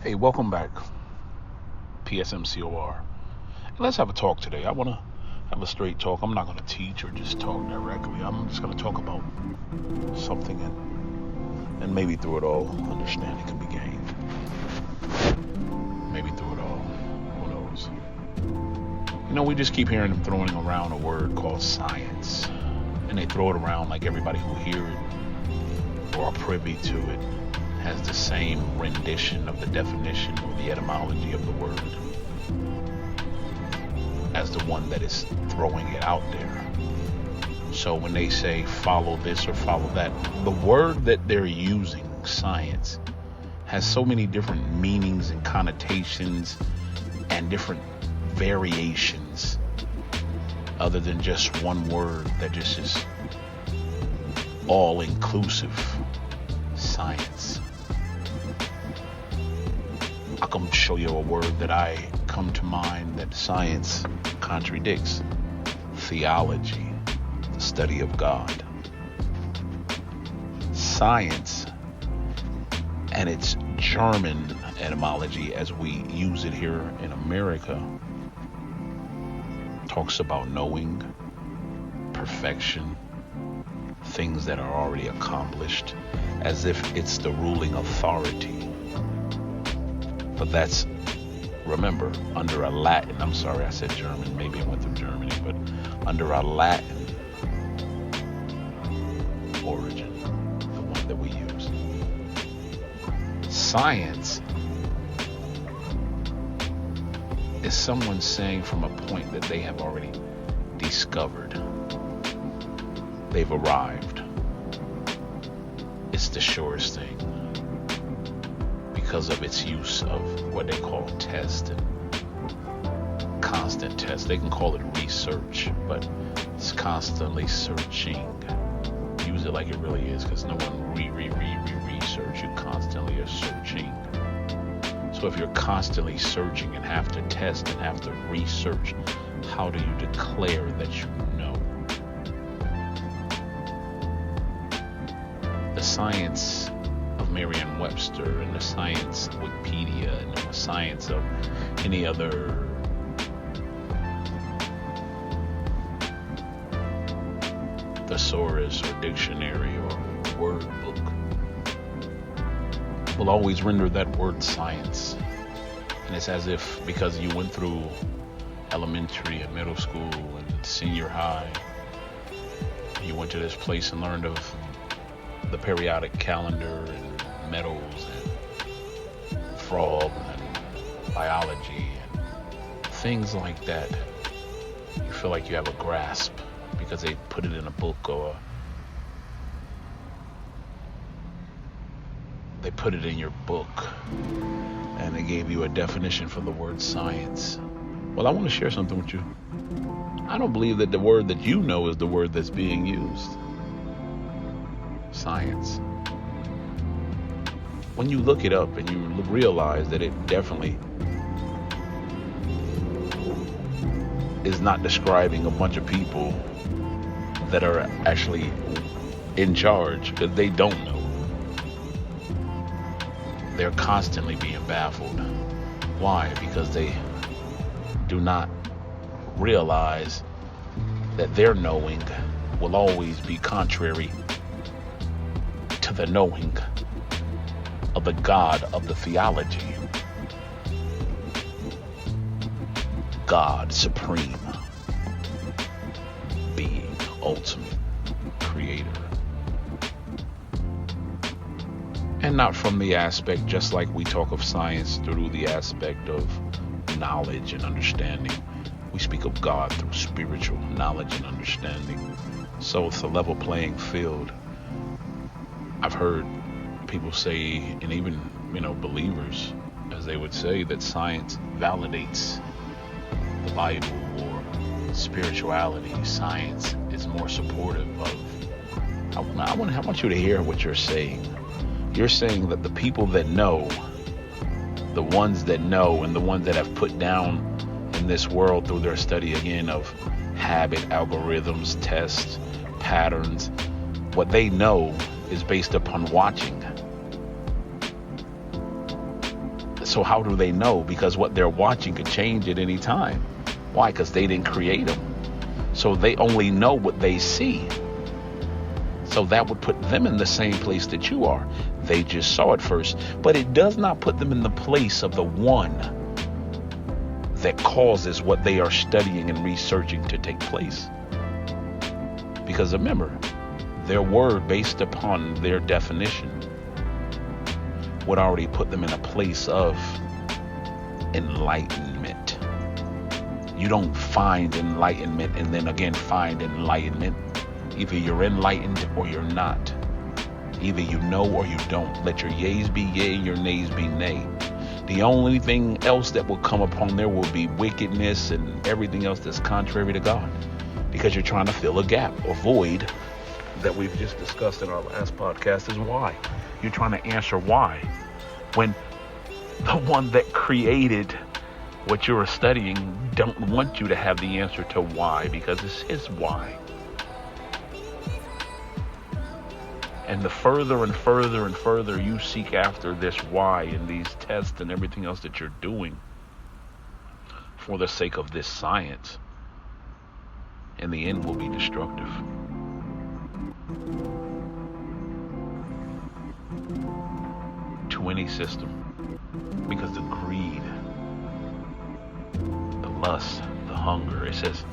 Hey, welcome back, PSM C.O.R. Let's have a talk today. I want to have a straight talk. I'm not going to teach or just talk directly. I'm just going to talk about something, and maybe through it all, understanding can be gained. Maybe through it all, who knows? We just keep hearing them throwing around a word called science, and they throw it around like everybody who hear it or are privy to it has the same rendition of the definition or the etymology of the word as the one that is throwing it out there. So when they say follow this or follow that, the word that they're using, science, has so many different meanings and connotations and different variations other than just one word that just is all inclusive. Science. I can show you a word that I come to mind that science contradicts. Theology, the study of God. Science and its German etymology as we use it here in America talks about knowing, perfection, things that are already accomplished, as if it's the ruling authority. But that's, remember, under a Latin, I'm sorry I said German, maybe I went through Germany, but under a Latin origin, the one that we use. Science is someone saying from a point that they have already discovered. They've arrived. It's the surest thing because of its use of what they call test and constant test. They can call it research, but it's constantly searching. Use it like it really is, because no one research. You constantly are searching. So if you're constantly searching and have to test and have to research, how do you declare that you know? The science of Merriam-Webster and the science of Wikipedia and the science of any other thesaurus or dictionary or word book will always render that word science. And it's as if because you went through elementary and middle school and senior high, you went to this place and learned of the periodic calendar and metals and frogs and biology and things like that. You feel like you have a grasp because they put it in a book or they put it in your book and they gave you a definition for the word science. Well, I want to share something with you. I don't believe that the word that you know is the word that's being used. Science. When you look it up and you realize that it definitely is not describing a bunch of people that are actually in charge, because they don't know. They're constantly being baffled. Why? Because they do not realize that their knowing will always be contrary to the knowing of the God of the theology. God, supreme being, ultimate creator. And not from the aspect, just like we talk of science through the aspect of knowledge and understanding. We speak of God through spiritual knowledge and understanding. So it's a level playing field. I've heard people say, and even, believers, as they would say, that science validates the Bible or spirituality. Science is more supportive of. I want you to hear what you're saying. You're saying that the people that know, the ones that know and the ones that have put down in this world through their study again of habit, algorithms, tests, patterns, what they know is based upon watching the So how do they know? Because what they're watching could change at any time. Why? Because they didn't create them. So they only know what they see. So that would put them in the same place that you are. They just saw it first. But it does not put them in the place of the one that causes what they are studying and researching to take place. Because remember, their word based upon their definition would already put them in a place of enlightenment. You don't find enlightenment and then again find enlightenment. Either you're enlightened or you're not. Either you know or you don't. Let your yeas be yea and your nays be nay. The only thing else that will come upon there will be wickedness and everything else that's contrary to God. Because you're trying to fill a gap or void that we've just discussed in our last podcast is why. You're trying to answer why. When the one that created what you're studying don't want you to have the answer to why, because it's his why. And the further and further and further you seek after this why in these tests and everything else that you're doing for the sake of this science, in the end will be destructive. To any system. Because the greed, the lust, the hunger, it says,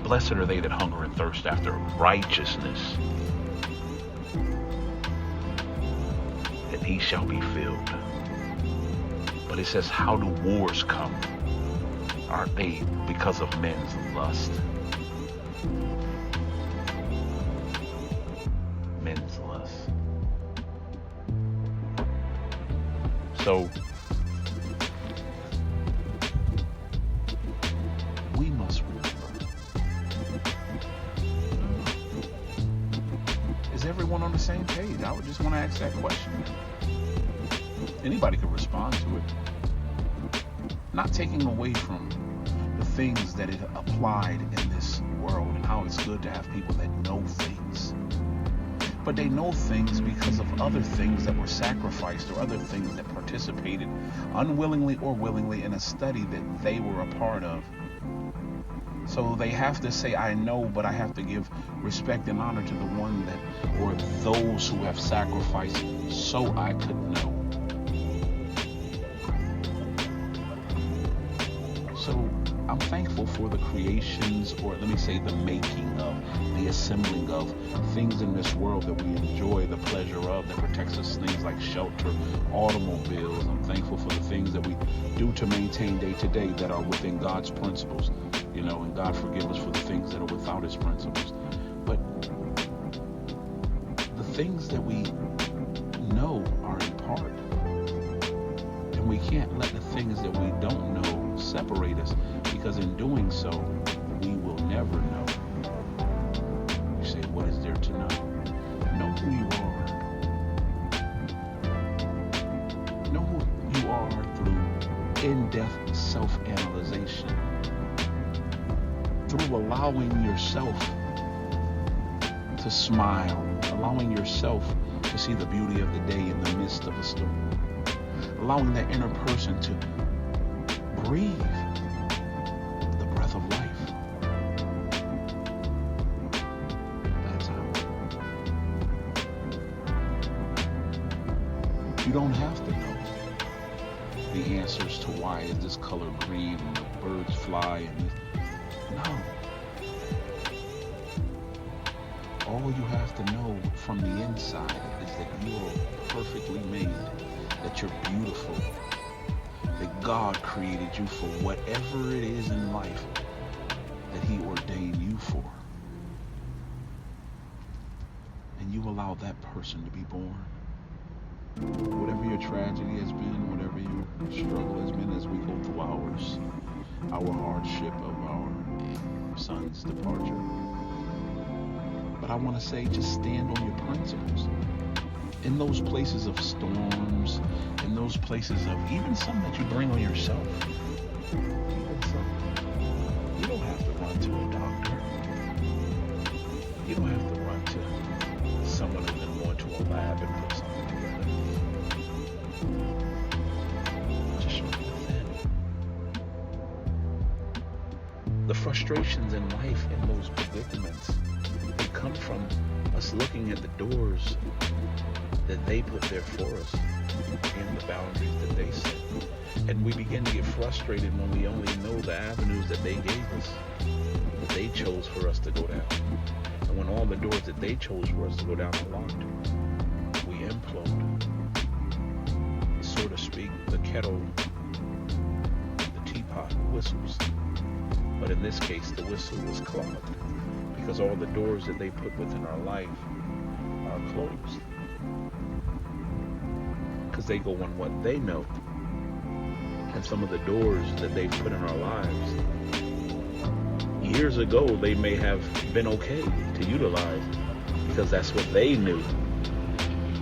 blessed are they that hunger and thirst after righteousness, and he shall be filled. But it says, how do wars come? Aren't they because of men's lust? Men's lust. So we must remember. Is everyone on the same page? I would just want to ask that question. Anybody could respond to it. Not taking away from the things that it applied in this world and how it's good to have people that know things. But they know things because of other things that were sacrificed or other things that participated unwillingly or willingly in a study that they were a part of. So they have to say, I know, but I have to give respect and honor to the one that, or those who have sacrificed so I could know. So I'm thankful for the creations, or let me say the making of, the assembling of things in this world that we enjoy the pleasure of, that protects us, things like shelter, automobiles. I'm thankful for the things that we do to maintain day to day that are within God's principles, and God forgive us for the things that are without his principles. But the things that we know are in part, and we can't let the things that we don't know separate us, because in doing so, we will never know. You say, what is there to know? Know who you are. Know who you are through in-depth self-analyzation. Through allowing yourself to smile, allowing yourself to see the beauty of the day in the midst of a storm. Allowing that inner person to breathe the breath of life. That's how. You don't have to know the answers to why is this color green and the birds fly and no. All you have to know from the inside is that you are perfectly made, that you're beautiful, that God created you for whatever it is in life that he ordained you for. And you allow that person to be born. Whatever your tragedy has been, whatever your struggle has been as we go through our hardship of our son's departure. But I want to say, just stand on your principles. In those places of storms, in those places of even some that you bring on yourself, even some, you don't have to run to a doctor. You don't have to run to someone who's going to go into a lab and put something together. frustrations in life and those predicaments, they come from us looking at the doors that they put there for us and the boundaries that they set. And we begin to get frustrated when we only know the avenues that they gave us, that they chose for us to go down. And when all the doors that they chose for us to go down are locked, we implode. So to speak, the kettle, the teapot whistles. But in this case, the whistle was clogged because all the doors that they put within our life are closed. Because they go on what they know. And some of the doors that they've put in our lives, years ago, they may have been okay to utilize because that's what they knew.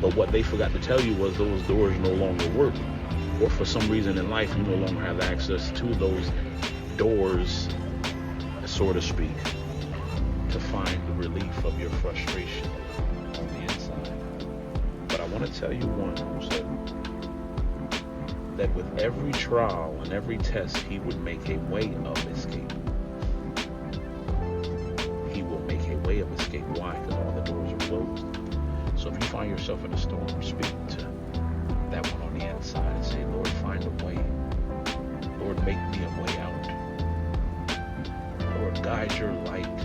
But what they forgot to tell you was those doors no longer work. Or for some reason in life, you no longer have access to those doors, so to speak, to find the relief of your frustration on the inside. But I want to tell you one who said that with every trial and every test, he would make a way of escape. He will make a way of escape. Why? Because all the doors are closed. So if you find yourself in a storm, speak to that one on the inside and say, Lord, find a way. Lord, make me a way out. Lord, guide your light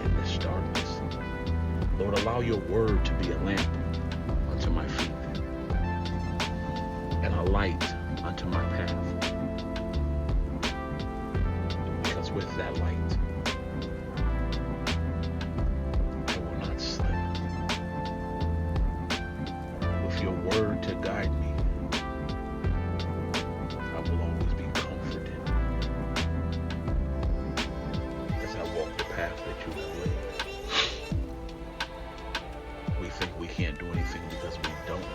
in this darkness. Lord, allow your word to be a lamp unto my feet and a light unto my path. Because with that light, I will not slip. With your word to guide me, I will always be comforted as I walk the path that you have laid. We think we can't do anything because we don't know.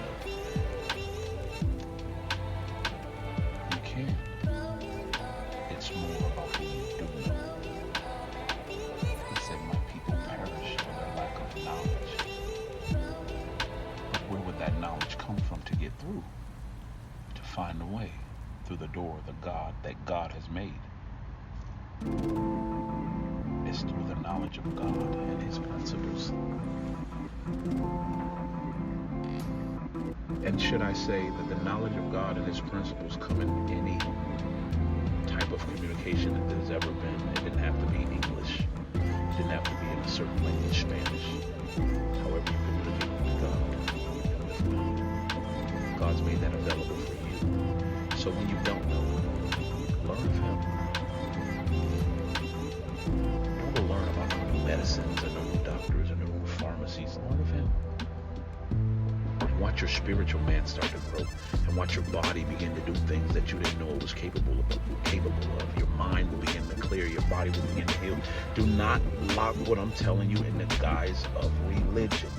You can. It's more about who you do know. He said, my people perish for their lack of knowledge. But where would that knowledge come from to get through? To find a way through the door that God has made. It's through the knowledge of God and his principles. And should I say that the knowledge of God and his principles come in any type of communication that there's ever been. It didn't have to be English. It didn't have to be in a certain language, Spanish. However you communicate with God and with God. God's made that available for you. So when you don't know, learn of him. Don't go learn about no new medicines and no new doctors and no new pharmacies. Learn of him. And watch your spiritual man start to grow. And watch your body begin to do things that you didn't know it was capable of. Your mind will begin to clear. Your body will begin to heal. Do not lock what I'm telling you in the guise of religion.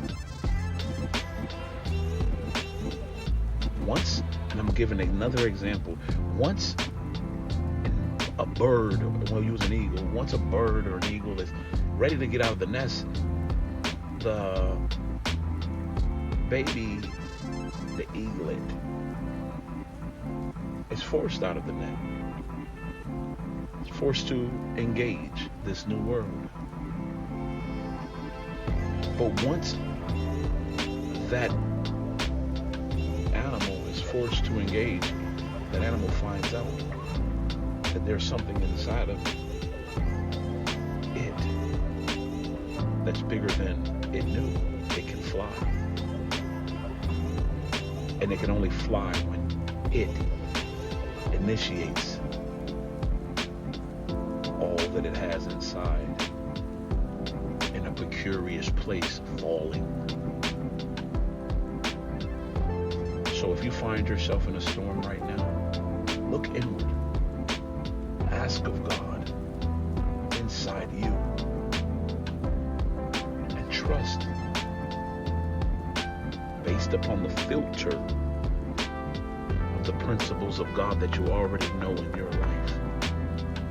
Once, and I'm giving another example, once a bird, we'll use an eagle, once a bird or an eagle is ready to get out of the nest, the baby, the eaglet, is forced out of the net. It's forced to engage this new world. But once that animal is forced to engage, that animal finds out that there's something inside of it that's bigger than it knew. It can fly. And it can only fly when it initiates all that it has inside in a precarious place, falling. So if you find yourself in a storm right now, look inward. Ask of God inside you and trust based upon the filter of the principles of God that you already know in your life.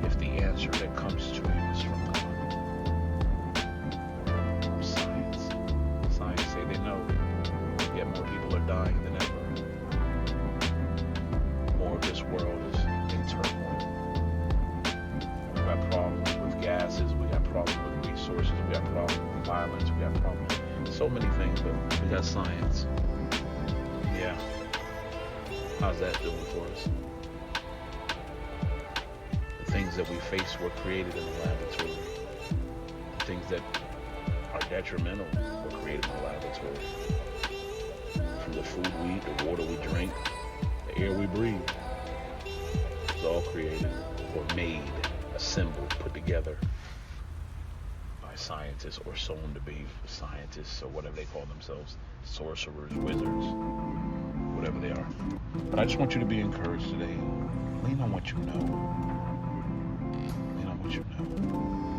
If the answer that comes to you is from God. Science say they know, yet more people are dying than ever. More of this world is in turmoil. We've got so many things, but we got science. Yeah. How's that doing for us? The things that we face were created in the laboratory. The things that are detrimental were created in the laboratory. From the food we eat, the water we drink, the air we breathe. It was all created or made, assembled, put together by scientists or soon to be scientists or whatever they call themselves, sorcerers, wizards, whatever they are. But I just want you to be encouraged today. Lean on what you know. Lean on what you know.